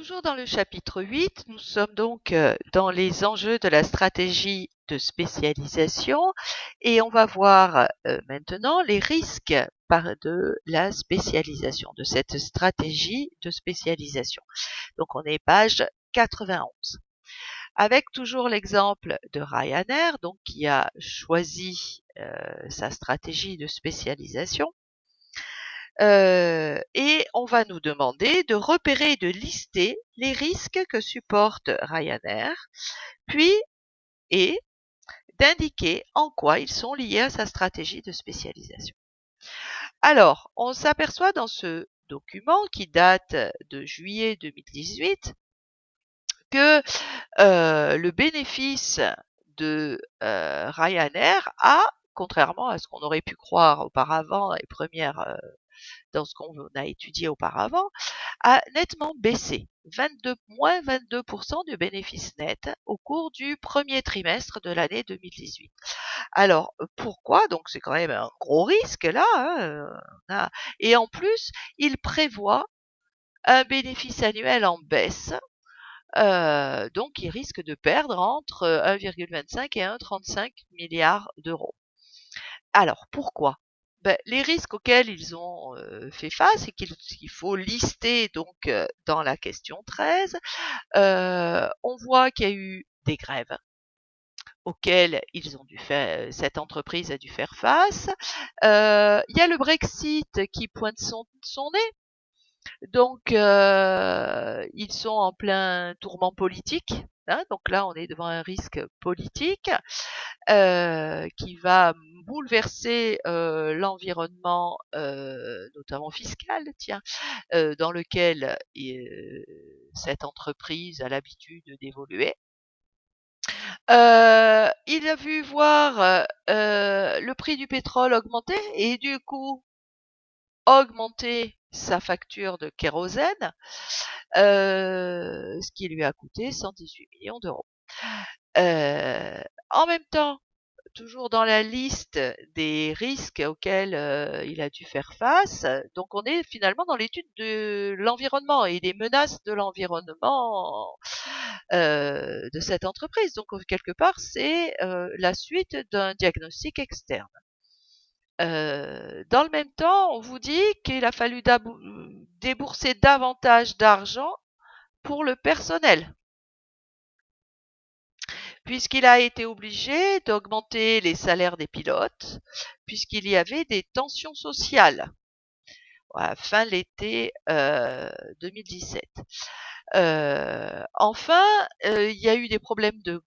toujours dans le chapitre 8, nous sommes donc dans les enjeux de la stratégie de spécialisation et on va voir maintenant les risques de la spécialisation, de cette stratégie de spécialisation. Donc on est page 91. Avec toujours l'exemple de Ryanair, donc qui a choisi sa stratégie de spécialisation. Et on va nous demander de repérer et de lister les risques que supporte Ryanair, puis d'indiquer en quoi ils sont liés à sa stratégie de spécialisation. Alors, on s'aperçoit dans ce document qui date de juillet 2018 que le bénéfice de Ryanair a, contrairement à ce qu'on aurait pu croire auparavant, dans ce qu'on a étudié auparavant, a nettement baissé, moins 22% du bénéfice net au cours du premier trimestre de l'année 2018. Alors, pourquoi? Donc, c'est quand même un gros risque là. Et en plus, il prévoit un bénéfice annuel en baisse. Donc, il risque de perdre entre 1,25 et 1,35 milliards d'euros. Alors, pourquoi? Les risques auxquels ils ont fait face et qu'il faut lister donc dans la question 13, on voit qu'il y a eu des grèves auxquelles cette entreprise a dû faire face. Il y a le Brexit qui pointe son nez. Donc, ils sont en plein tourment politique. Donc là, on est devant un risque politique qui va bouleverser l'environnement, notamment fiscal, dans lequel cette entreprise a l'habitude d'évoluer. Il a vu voir le prix du pétrole augmenter et du coup augmenter sa facture de kérosène, ce qui lui a coûté 118 millions d'euros. En même temps, toujours dans la liste des risques auxquels il a dû faire face, donc on est finalement dans l'étude de l'environnement et des menaces de l'environnement de cette entreprise. Donc quelque part, c'est la suite d'un diagnostic externe. Dans le même temps, on vous dit qu'il a fallu débourser davantage d'argent pour le personnel, puisqu'il a été obligé d'augmenter les salaires des pilotes, puisqu'il y avait des tensions sociales fin de l'été 2017. Enfin, il y a eu des problèmes de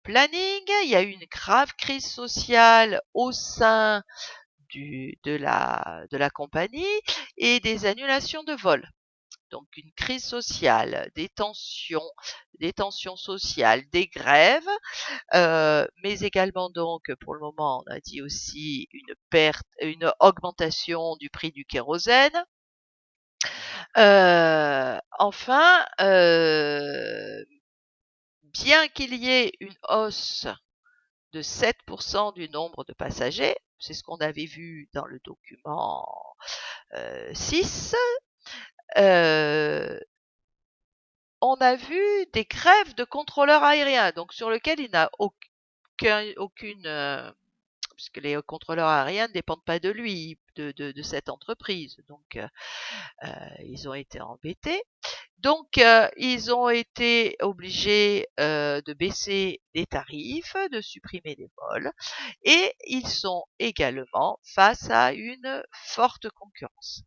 planning, il y a eu une grave crise sociale au sein de la compagnie et des annulations de vols. Donc une crise sociale, des tensions sociales, des grèves, mais également donc pour le moment on a dit aussi une augmentation du prix du kérosène. Enfin, bien qu'il y ait une hausse de 7% du nombre de passagers, c'est ce qu'on avait vu dans le document 6, on a vu des grèves de contrôleurs aériens, donc sur lequel il n'a aucune puisque les contrôleurs aériens ne dépendent pas de lui, de cette entreprise. Donc, ils ont été embêtés. Donc, ils ont été obligés de baisser les tarifs, de supprimer des vols, et ils sont également face à une forte concurrence.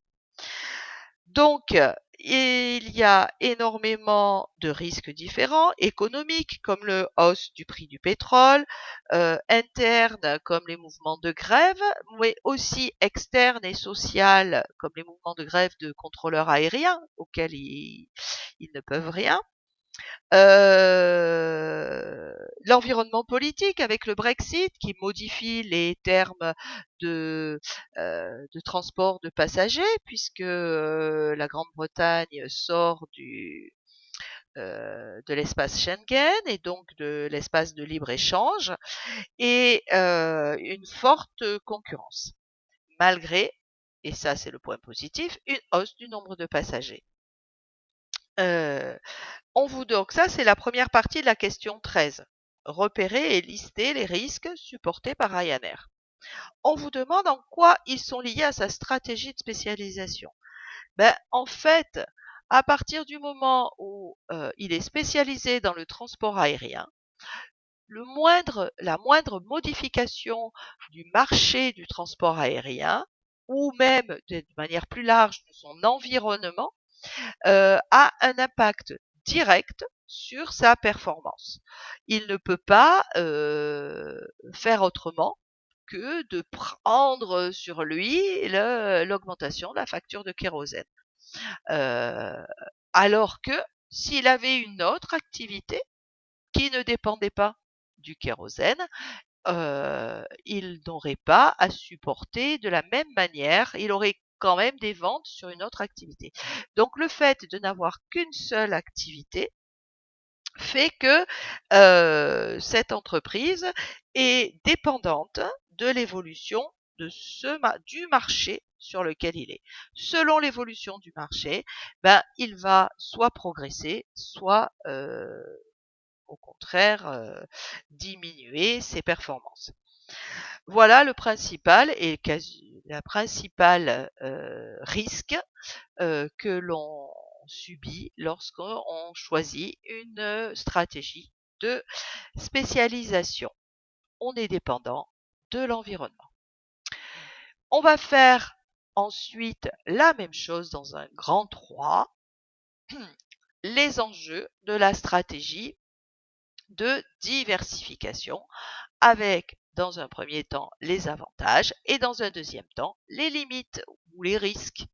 Donc, il y a énormément de risques différents, économiques comme le hausse du prix du pétrole, internes comme les mouvements de grève, mais aussi externes et sociales comme les mouvements de grève de contrôleurs aériens auxquels ils ne peuvent rien. L'environnement politique avec le Brexit qui modifie les termes de transport de passagers puisque la Grande-Bretagne sort de l'espace Schengen et donc de l'espace de libre-échange et une forte concurrence, malgré, et ça c'est le point positif, une hausse du nombre de passagers. Donc ça, c'est la première partie de la question 13. Repérer et lister les risques supportés par Ryanair. On vous demande en quoi ils sont liés à sa stratégie de spécialisation. En fait, à partir du moment où il est spécialisé dans le transport aérien, la moindre modification du marché du transport aérien, ou même de manière plus large de son environnement, a un impact direct sur sa performance. Il ne peut pas faire autrement que de prendre sur lui l'augmentation de la facture de kérosène. Alors que s'il avait une autre activité qui ne dépendait pas du kérosène, il n'aurait pas à supporter de la même manière, il aurait quand même des ventes sur une autre activité. Donc le fait de n'avoir qu'une seule activité fait que cette entreprise est dépendante de l'évolution du marché sur lequel il est. Selon l'évolution du marché, il va soit progresser, soit au contraire diminuer ses performances. Voilà le principal et la principale risque que l'on subit lorsqu'on choisit une stratégie de spécialisation. On est dépendant de l'environnement. On va faire ensuite la même chose dans un grand 3, les enjeux de la stratégie de diversification avec, dans un premier temps, les avantages et dans un deuxième temps, les limites ou les risques